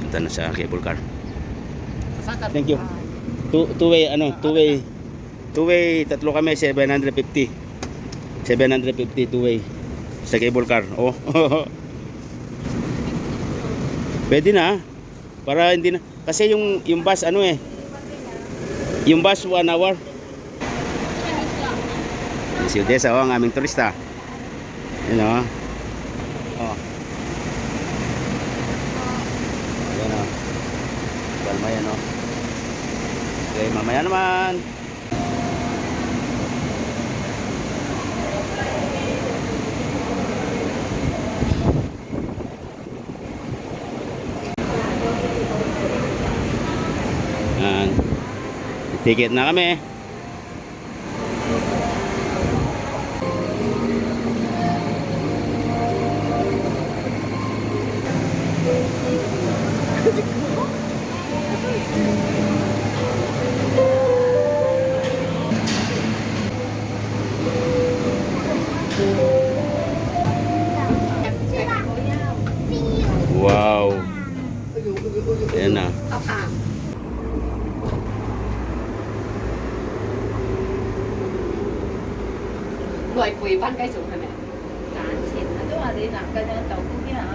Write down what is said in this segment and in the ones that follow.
Punta na sa cable car. Thank you. Two-way, two-way, tatlo kami, 750. 750 two-way sa cable car. Oh. Pwede na. Para hindi na. Kasi yung bus, yung bus 1 hour. Si Odessa, ang aming turista. Yan o. Oh. Yan o. Kalma yan o. Okay, mamaya naman. Yan. Ticket na kami. Wow. Ayan na. Loại quỳ bán cây súng hả mẹ?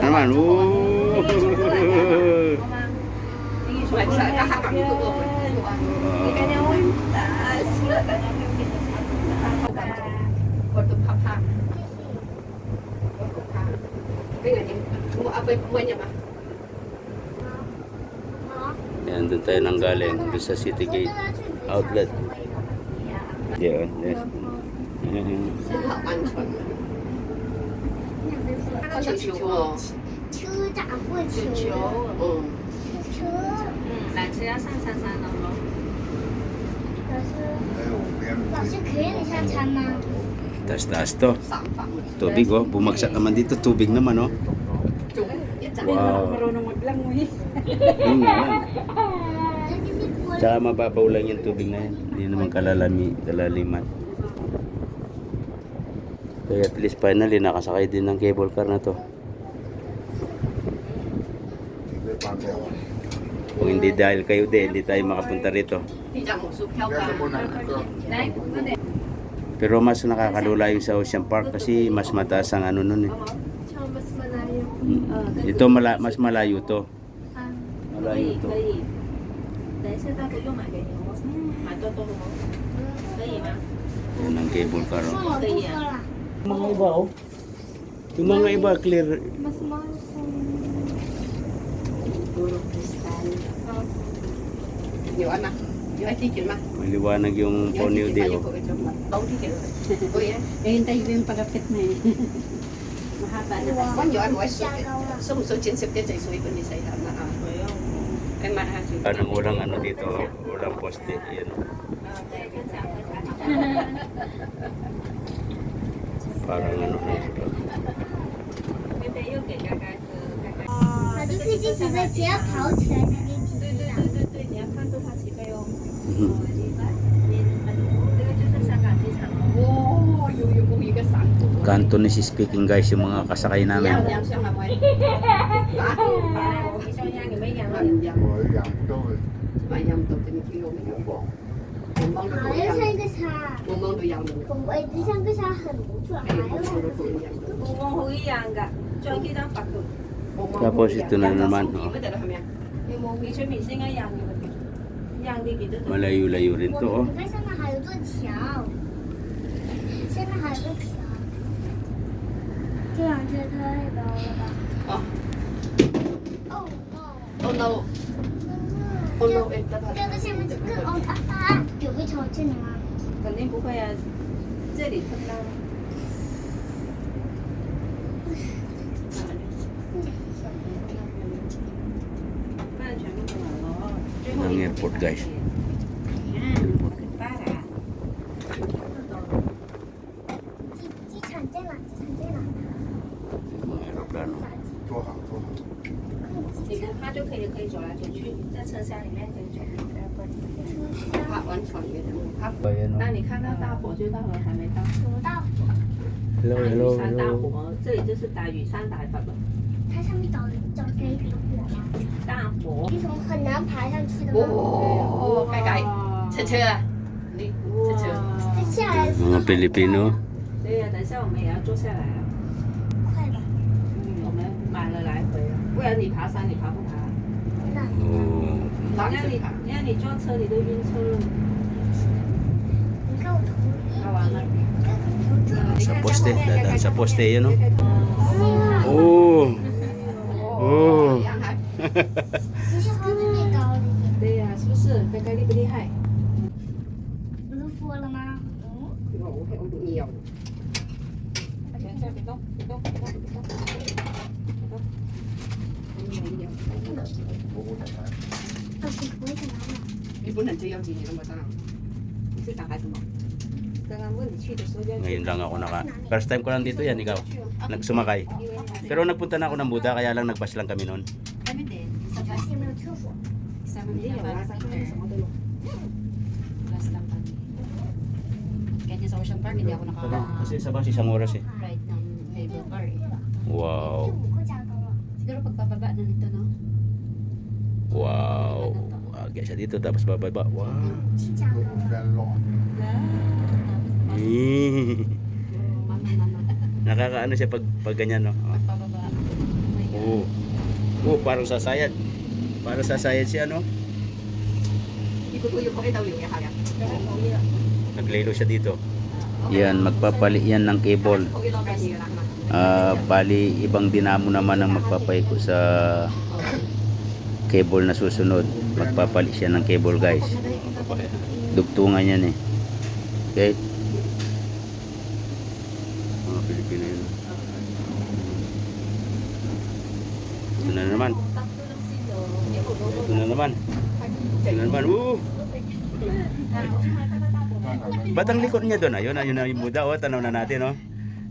Naman. Loại sợ các hạt cắm của tôi. Còn tụi hấp hạt. Bây giờ những mua áp với mua nhà mà. Yan, doon tayo nang galing. Doon sa City Gate Outlet. Yan. Rất là an toàn. Có chữ chiếu哦。车长或球，车，来吃要上山了喽。老师可以下餐吗？ Taas-taas to. 三房。 Tubig oh. Bumagsak naman dito. Tubig naman oh. Chung. Wow. Marunong maglangoy. Yun nga lang. Tsaka mababaw lang yung tubig na yan. Hindi naman kalaliman. Kaya at least finally nakasakay din ng cable car na to. Kung hindi dahil kayo din, hindi tayo makapunta rito. Đi ra một số theo cả. Đấy, vấn đề. Pero mas nakakalula yung sa Ocean Park kasi mas mataas ang ano nun eh. Ito mas malayo to. Malayo to. 可以。等一下他不用买给你，我买多多吗？可以吗？ Yan ang cable car oh. 我不喝了。 Mga iba oh. Yung mga iba clear. Mas mahal kung Puro kristal. Nhiều ăn mà. Nhiều ai thi chuyển mà. Maliwanag yung Nhiều ai Ponyo thi chuyển bao Deo. nhiêu cậu trong mà. Đâu thi chuyển. Ôi á. Hintay ko yung pagkapit na eh. Mahaba na kasi. Có nhiều ăn ngoài下高了。 số một số chiến sĩ tiến chạy suối bên đi xây làm là à. Cái mặt ha chú. Anong ulang ano dito? Ulang poste. Yan. Parang ano na ito. 贝贝又给嘎嘎喝，嘎嘎。我就可以自己在只要跑起来就可以自己打。对，你要看多少起飞哦。 Mhm. 这个就是香港机场。 Wow, yung kung yung kasang ko. Cantonese speaking guys yung mga kasakay namin. Yang yang siya mamoy. 你说让你们养了。 Yang 我养都 mà yang tôi tin kilo mấy yang bỏ. 好像像一个沙，我梦都养了。我一直像个沙很不错，还有公公好一樣㗎，將幾張白兔。 Tapos ito na naman, oh. 你冇俾出面先一樣嘅，一樣啲幾多度？ Malayo-layo rin 我 to oh. 们上面还有座桥，下面还有个桥，这辆车太高了吧？ 哦 哦哦， ，oh no, oh no, em đã 这个下面这个哦啊，有个桥这里吗？肯定不會啊，這裡碰到。 Ang airport guys. 机场在哪？机场在哪？ Mga aeroplano. 做好做好。你跟他就可以走来走去，在车厢里面可以走。 拍完船也能拍。 Ayan 那 oh. 你看到大伙就到了，還沒到。什么大火？ Hello, 打 hello, 雨山大 hello. 火，這裡就是打雨山大佛了。它上面找可以有火吗？大火一种很难爬上去的吗？哦，盖盖，车车，你车车，它下来的时候 Mga Pilipino. 对呀，等一下我们也要坐下来啊。快吧？我们买了来回啊，不然你爬山你爬不爬？那 Oh. 让你坐車你都暈車了。你看我头好玩了。Sa poste, dadaan sa poste yan, oh. Oh. Oh. 其实它那边高了一点。对呀，是不是？盖盖厉不厉害？不是说了吗？我不要。别动，别动，别动，别动，别动。哦，我也想拿了。你不能只有几年那么大，你是小孩子吗？刚刚问你去的时候要 Ngayon lang ako first time ko lang dito yan, ikaw. Nagsumakay. Pero nagpunta na ako ng Buda, kaya lang nag-bus lang kami noon. 这边也没有厕所。上面有啊，上面什么都有。Last lang kami. Kaya sa Ocean Park, hindi ako Kasi sa bus isang oras eh. naka-ride ng cable car eh. Wow. 5个价格了。 Siguro pagpababa na nito, no? Wow. Agya siya dito, tapos bababa. Wow. 是价格了。 Nakakaano siya pag ganyan, no? Pagpababa. Oh. Oh, parang sasayad. Parang sasayad siya, no? 你不都有可以到留一下呀？ Naglelo siya dito. Yan, magpapali yan ng cable. 可以攞俾你噶啦。 Bali, ibang dinamo naman ang magpapaiko sa cable na susunod. Magpapali siya ng cable, guys. Dugtungan yan eh. Okay? Mga Pilipino yun. Ito na naman. Ito na naman. Ito na naman. Ba't ang likod niya doon? Ayun na yung Buddha. Oh, tanaw na natin, oh.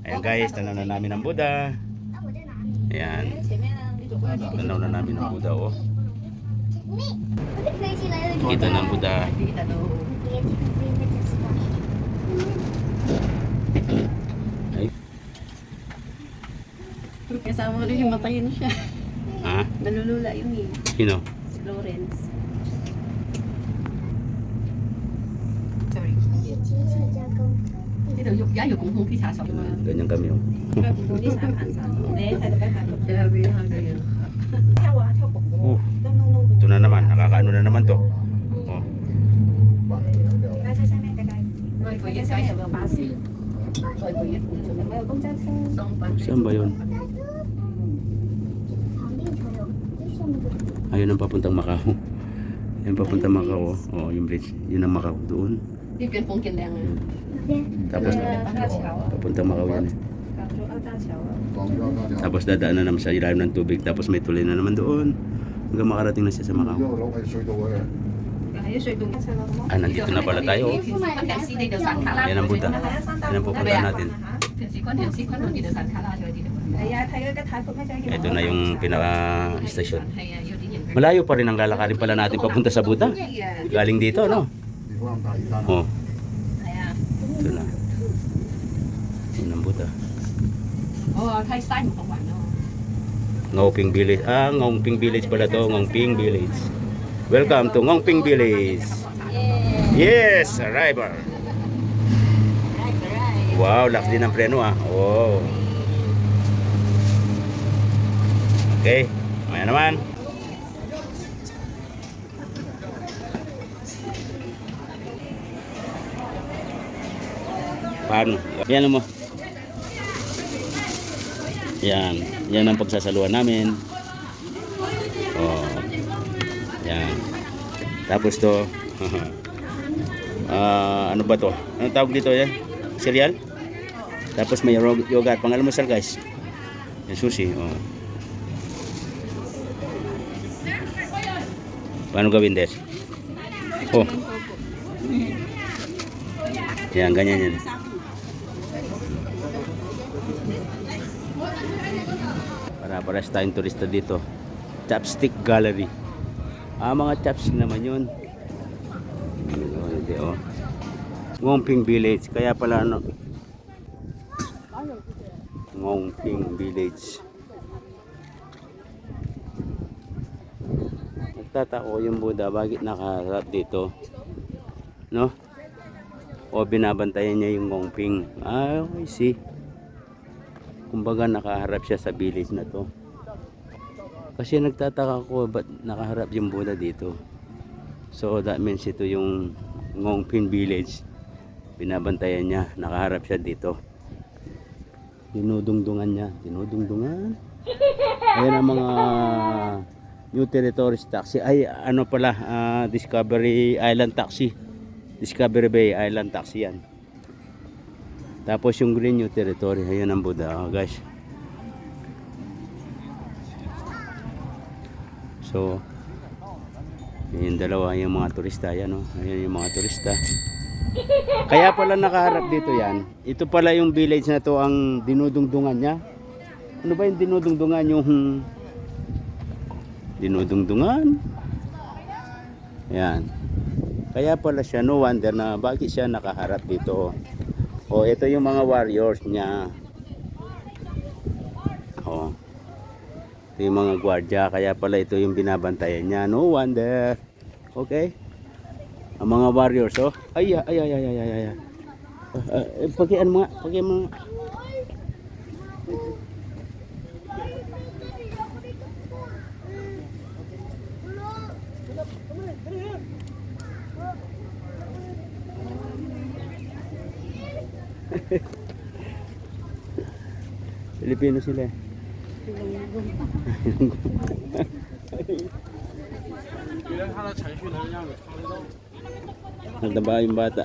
Ayan guys, tanaw na namin ang Buddha. 那我在哪里？ Ayan. 前面呢，你走过来这里。 Tanaw na namin ang Buddha, oh. 你，我的飞机来了。 Kita ng Buddha. 你的都。别这个飞那只是吧？ Ay. Kasama ko rin yung matayin siya. Ha? Nalulula yun eh. Sino? Si Lawrence. Sorry， 机器加工。呢度而家要共同披薩手嘛。 Ganyan kami, oh. Hindi sa kansa. Hindi, tayo pa tayo. Ito na naman. Nakakaano na naman to. Oh. 外國一仔有個巴士，外國一仲有冇有公交車？雙品。 Saan ba yun? 旁边才有，就下面的。 Ayun ang papuntang Macau. Ayun papuntang Macau, oh. Oh, yung bridge. Yun ang Macau doon. 呢邊風景靚啊！那邊 Tapos, 大橋啊， papuntang Macau yan eh. 搞咗歐大橋啊。 Tapos dadaan na naman sa ilalim ng tubig. Tapos may tuloy na naman doon. Hanggang makarating na siya sa Macau. 喺水洞一齊咯，好冇？ Ah, nandito na pala tayo. Oh. 平時呢度山卡拉， Yan ang Buddha. Yan ang pupuntahan natin. 平時昆侖呢度山卡拉咗啲。係啊，睇嗰個泰國咩仔叫？ Ito na yung pinaka-station. 係啊，有啲人。 Malayo pa rin ang lalakarin pala natin papunta sa Buddha. Galing dito, no? Oh, 係啊。 ito na. Yun ang Buddha. 哦，睇山唔同玩咯。 Ngoping Village. Ah, Ngoping Village pala to. Ngoping Village. Welcome to Ngoping Village. Yes, arrival. Wow, lakas din ang preno ah. Oh. Okay, maya naman. Paano? Yan mo. Yan. Yan ang pagsasaluhan namin. Oh. Yan. Tapos to. Ano ba to? Anong tawag dito yan? Cereal? Tapos may yogurt pang almusal guys. Yung sushi. Oh. Paano gawin des? Oh. Yan, ganyan yan. Para tayong turista dito. Chopstick Gallery. Mga chopstick naman yun. Hindi oh. Ngoping Village. Kaya pala ano. Ngoping Village. nagtatako yung Buddha, bakit nakaharap dito? No? O binabantayan niya yung Ngongping. Ah, I see. Kumbaga nakaharap siya sa village na to. Kasi nagtataka ko ba't nakaharap yung Buddha dito. So that means ito yung Ngongping village. Binabantayan niya, nakaharap siya dito. Dinudungdungan niya, dinudungdungan. Ayan ang mga New Territories taxi. Ay, ano pala, Discovery Island taxi. Discovery Bay Island taxi yan. Tapos yung Green New Territory, ayan ang Buddha, guys. So, yung dalawa, yung mga turista, yan o. Ayan yung mga turista. Kaya pala nakaharap dito yan. Ito pala yung village na to ang dinudungdungan niya. Ano ba yung dinudungdungan? Yung dinudungdungan. Yan. Kaya pala siya, no wonder na bakit siya nakaharap dito. O, ito yung mga warriors niya. O. Ito yung mga gwardya. Kaya pala ito yung binabantayan niya. No wonder. Okay? Ang mga warriors, oh. Ay. Pakian mo nga. Pakian mo nga. Pilipino sila. Nagdaba yung bata.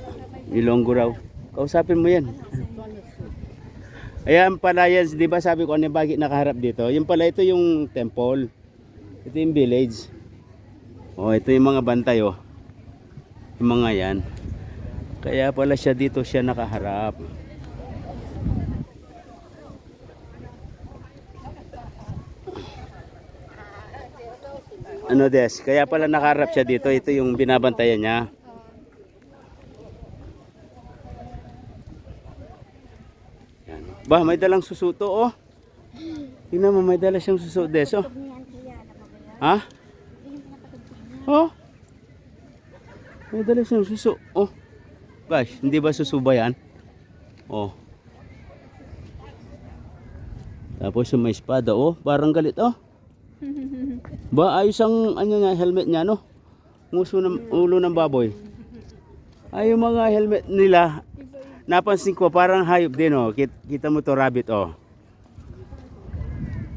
Ilonggo raw. Kausapin mo yan. Ayan pala yan. Di ba sabi ko ano bakit nakaharap dito? Yung pala ito yung temple. Ito yung village. Oh, ito yung mga bantay oh. Yung mga yan. Kaya pala siya dito siya nakaharap. Ano des? Kaya pala nakaharap siya dito. Ito yung binabantayan niya. Yan. Bah, may dalang susuto oh. Tingnan mo, may dala siyang suso des oh. Ha? Oh. May dala siyang suso oh. Gosh, hindi ba susuba yan? Oh. Tapos yung may espada oh, parang galit oh. Ba ayos ang ano niya, helmet niya no? Nguso ng ulo ng baboy. Ay yung mga helmet nila napansin ko parang hayop din oh. Kita mo to rabbit oh.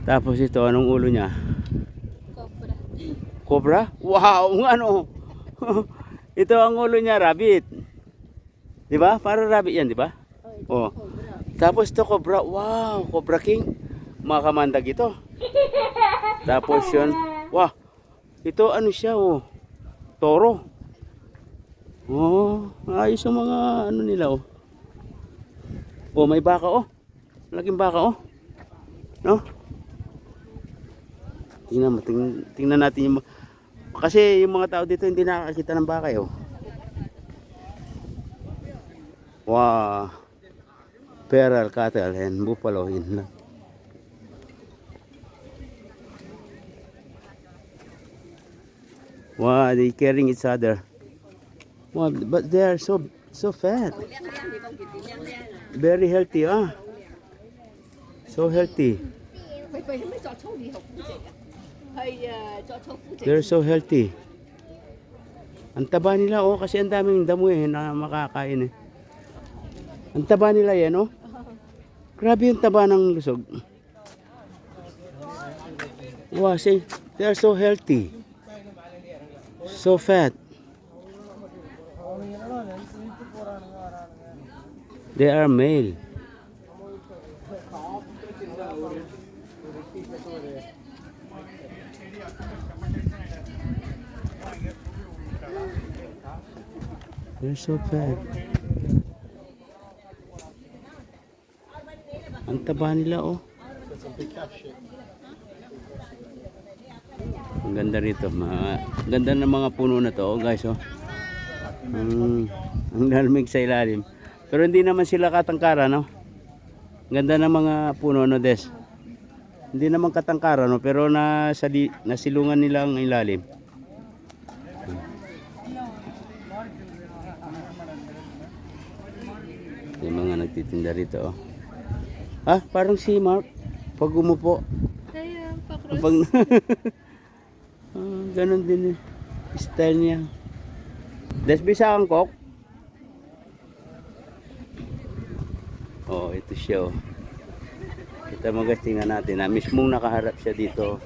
Tapos ito anong ulo niya? Cobra. Cobra? Wow, ano? Ito ang ulo niya rabbit. 'Di ba? Para rabbit 'yan, 'di ba? Oh. Tapos to cobra. Wow, Cobra King. Makamandag ito. Tapos 'yun. Wow. Ito ano siya oh. Toro. Oh, ayos ang mga ano nila oh. Oh, may baka oh. Laking baka oh. No? Tingnan natin yung kasi yung mga tao dito hindi nakakita ng baka oh. Wow. Feral cattle and buffalo in. Wow, they carrying each other. Wow, but they are so fat. Very healthy, ah. So healthy. They're so healthy. Ang taba nila oh, kasi ang daming damo eh na makakain eh. Ang taba nila yan oh. Grabe yung taba ng lusog. Wow, see, they are so healthy. So fat. They are male. They're so fat. Ang taba nila oh. Ang ganda rito. Ganda ng mga puno na to oh, guys oh. Ang lamig sa ilalim. Pero hindi naman sila katangkara no. Ang ganda ng mga puno no des. Hindi naman katangkara no, pero nasilungan nila ang ilalim. Yung mga nagtitinda rito, oh. Ah, parang si Mark. Pag umupo. Kaya, Pag... ganun din eh. Style niya. Des bisa ang kok. Oh, ito siya, oh. Kita mo guys, tingnan natin. Mismong nakaharap siya dito.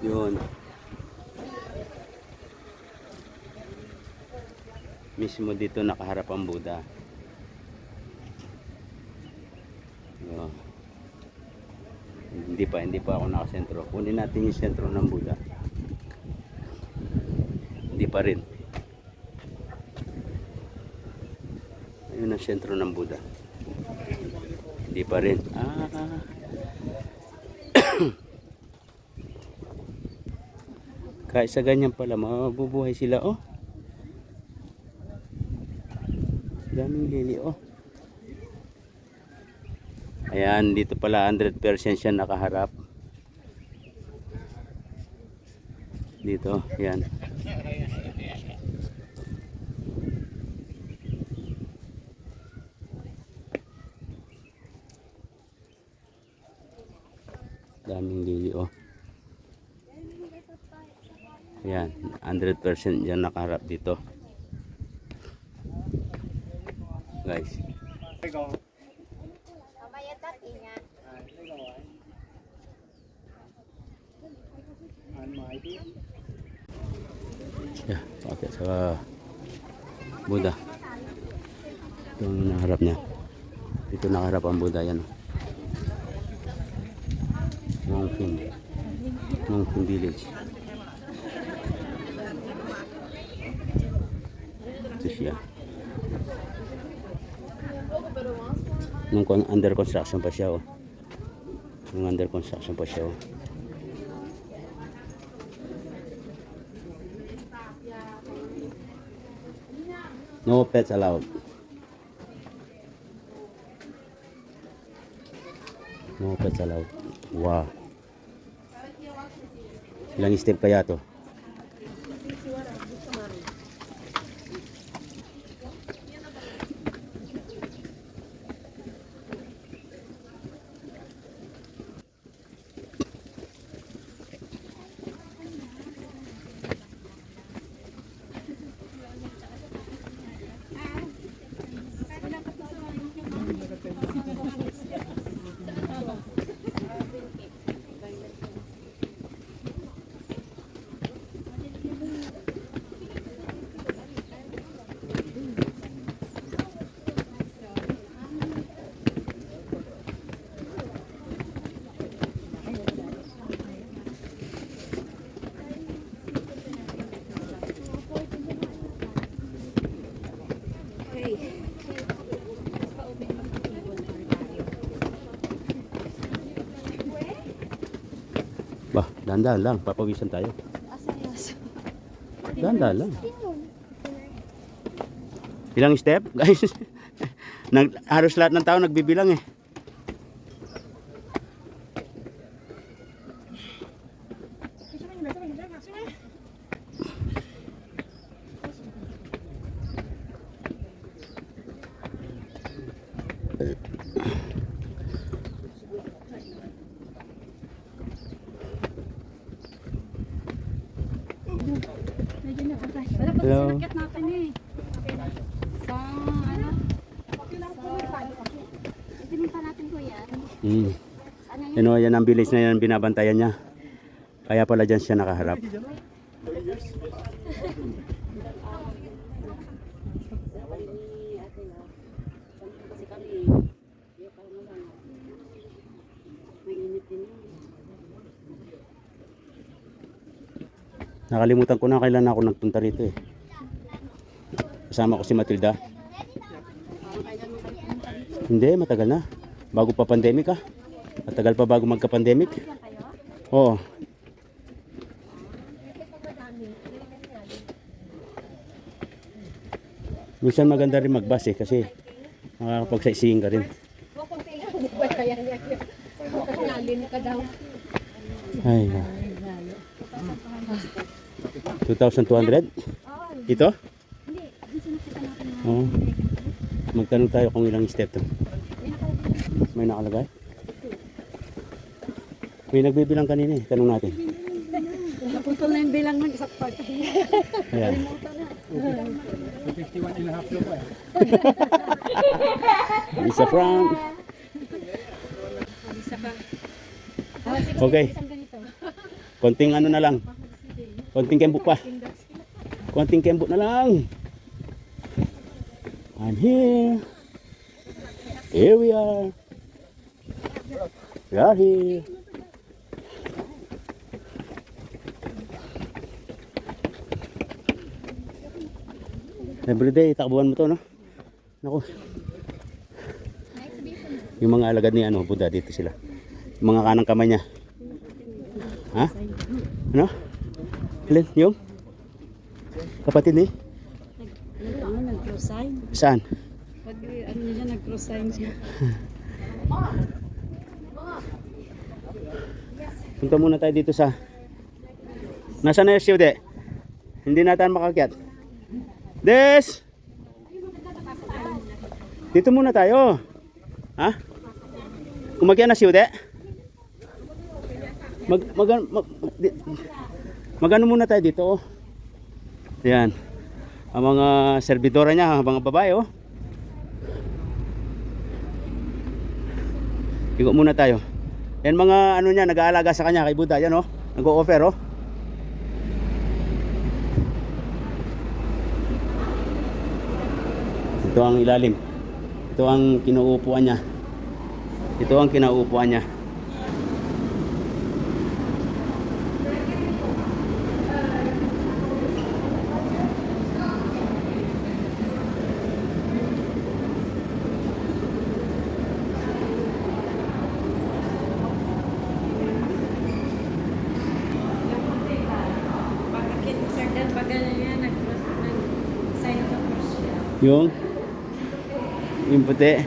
Yun. Mismo dito nakaharap ang Buddha. Yun. Hindi pa ako nakasentro. Kunin natin yung sentro ng Buddha. Hindi pa rin. Ayun ang sentro ng Buddha. Hindi pa rin. Kahit sa ganyan pala, mabubuhay sila, oh. Daming lili, oh. Ayan, dito pala 100% siya nakaharap. Dito, ayan. Daming lili, oh. Ayan, 100% yan nakaharap dito. Guys. Mamaya tatingnya. Yeah, pakai sa Buddha. Itong naharap niya. Dito nakaharap ang Buddha, yan. Mongping village. Ito siya. Nung under construction pa siya, oh. Nung under construction pa siya, oh. No pets allowed. No pets allowed. Wow. Ilang step kaya to? Bah, dahan-dahan lang, papawisan tayo. Dahan-dahan lang. Ilang step, guys? Halos lahat ng tao nagbibilang eh. Hello. Sinakit natin eh. Sa ano? Pinunta natin ko yan. Ano, yan ang village na yan, binabantayan niya. Kaya pala dyan siya nakaharap. Nakalimutan ko na kailan ako nagpunta rito eh. Kasama ko si Matilda. Hindi, matagal na. Bago pa pandemic ah. Matagal pa bago magka-pandemic. Oo. Minsan maganda rin mag-bus eh kasi makakapag-sightseeing ka rin. Ay. 2,200? Ito? Hindi, di sinakita natin na. Oo. Magtanong tayo kung ilang step to. May nakalagay? May nagbibilang kanina eh. Tanong natin. Naputol na yung bilang ng isang part. Ayan. 51 and a half daw po eh. Isa front. Okay. Konting ano na lang. Konting kembok pa. Konting kembok na lang. I'm here. Here we are. We are here. Everyday, takbuhan mo to, no? Naku. Yung mga alagad ni ano, Buddha, dito sila. Yung mga kanang kamay niya. Ha? Ano? Ilan? Yung? Kapatid ni? Nag-cross sign. Saan? Pag ano niya, nag-cross sign siya. Punta muna tayo dito sa... Nasaan na yung siyude? Hindi natin makakyat. Des! Dito muna tayo. Ha? Kumakyan na siyude? Magano muna tayo dito, oh. Ayan. Ang mga servidora niya, mga babae, oh. Igo muna tayo. Yan mga ano niya, nag-aalaga sa kanya kay Buddha, yan, oh. Nag-o-offer, oh. Ito ang ilalim. Ito ang kinuupuan niya. Ito ang kinauupuan niya. Pagkakit ni Sir Dan, pag gano'n niya, nag-sign of the cross siya. Yung puti.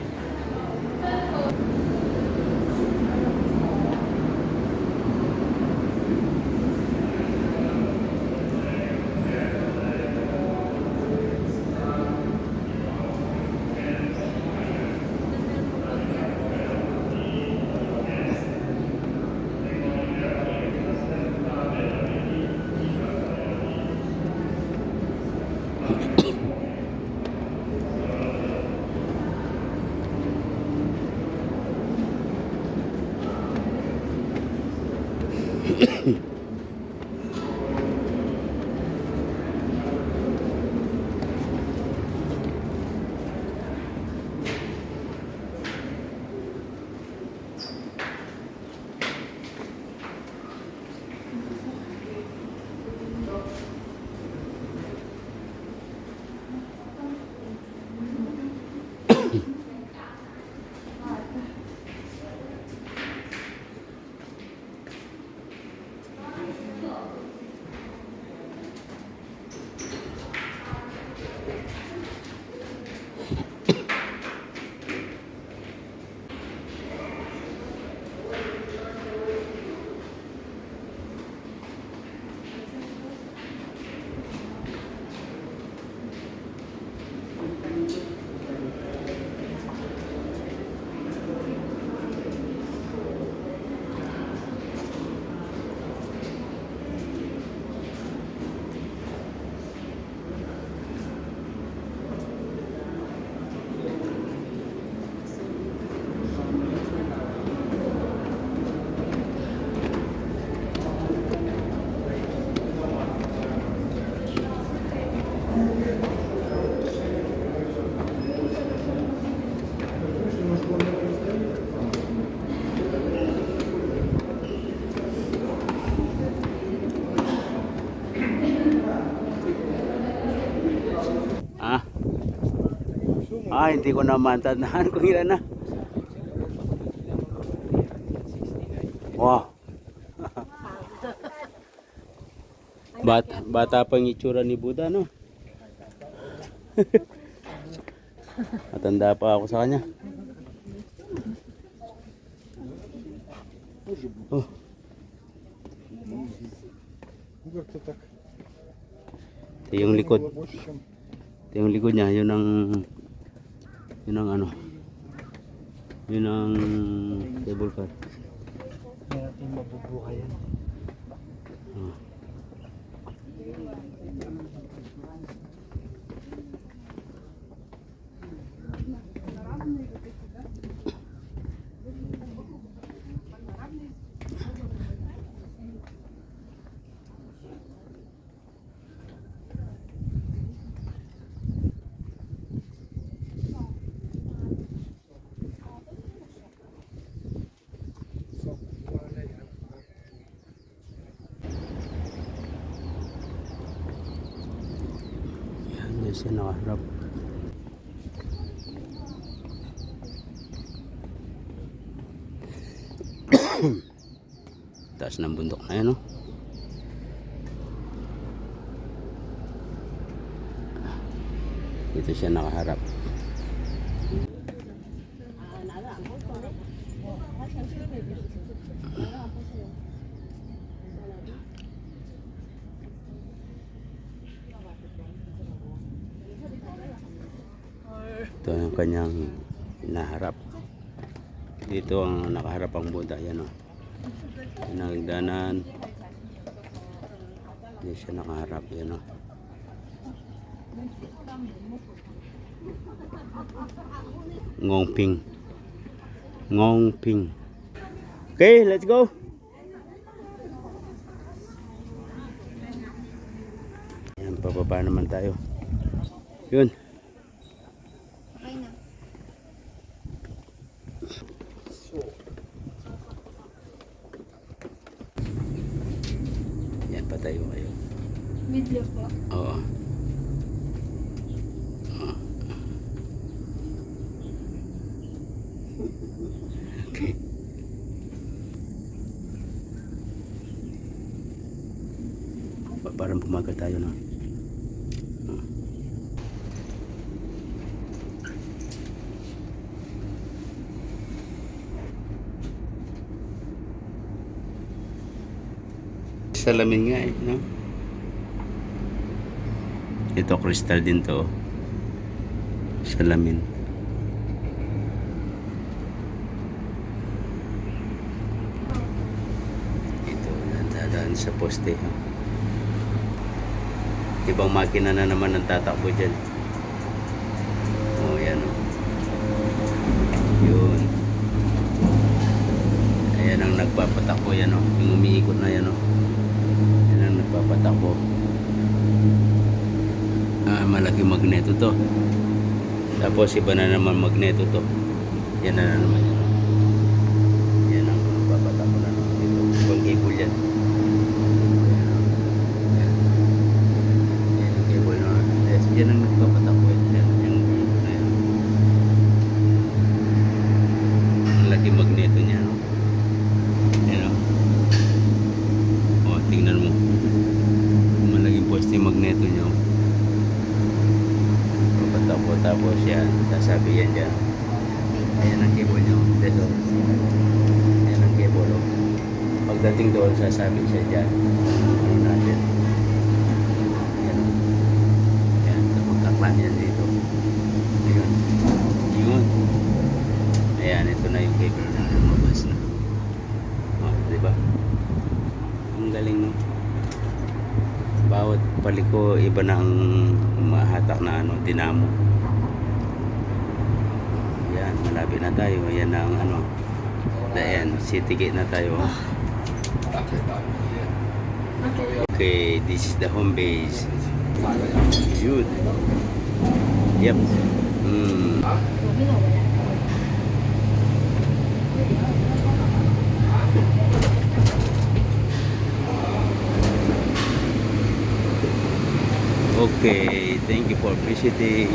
Hindi ko naman tandaan kung ilan na. Wow. Bata pa yung itsura ni Buddha, no? Matanda pa ako sa kanya. Oh. Ito yung likod. Ito yung likod niya. Yun ang Yun ang ano. Yun ang cable car. Hindi natin mabubuhay yan. Oh. Yan, dyan siya nakaharap. Taas ng bundok na yan, no? Dito siya nakaharap. Ito yung kanyang naharap. Dito ang nakaharap ang Buddha. Yan, o. Yan ang hagdanan. Hindi siya nakaharap. Yan, o. Ngongping. Ngongping. Okay, let's go. Yan, pababa naman tayo. Yun. Okay na. Yan, patayo kayo. Video po. Oo. Okay. Parang pumagat tayo na. Salamin nga eh, no? Ito crystal din to. Salamin. Ito, dadaan sa poste. Ibang makina na naman ang tatakbo dyan. Oh, yan o. Yun. Ayan ang nagpapatakbo yan o. Yung umiikot na yan o. Yan ang nagpapatakbo. Malaki magneto to. Tapos iba na naman magneto to. Yan na naman yan. Yan ang nagpapatakbo na naman dito. Ibang cable yan. Yan ang nagpapatakbo. Yan yung na yan. Ang laki magneto niya, no? Yan, o. O, tingnan mo. Malaking poste magneto niya, o. Papatakbo, tapos yan. Sasabi yan dyan. Ayan ang cable niya, o. Dito. Ayan ang cable, o. Pagdating doon, sasabi siya dyan. Ano natin. Yan dito. Ayun. Yun. Ayan, ito na yung cable na lumabas na. Oh, diba? Ang galing, no? Bawat paliko, iba na ang mahatak na ano, dinamo. Yan, malapit na tayo. Yan ang ano. Ayan, city gate na tayo. Okay, this is the home base. Yun. Yep. Okay, thank you for visiting.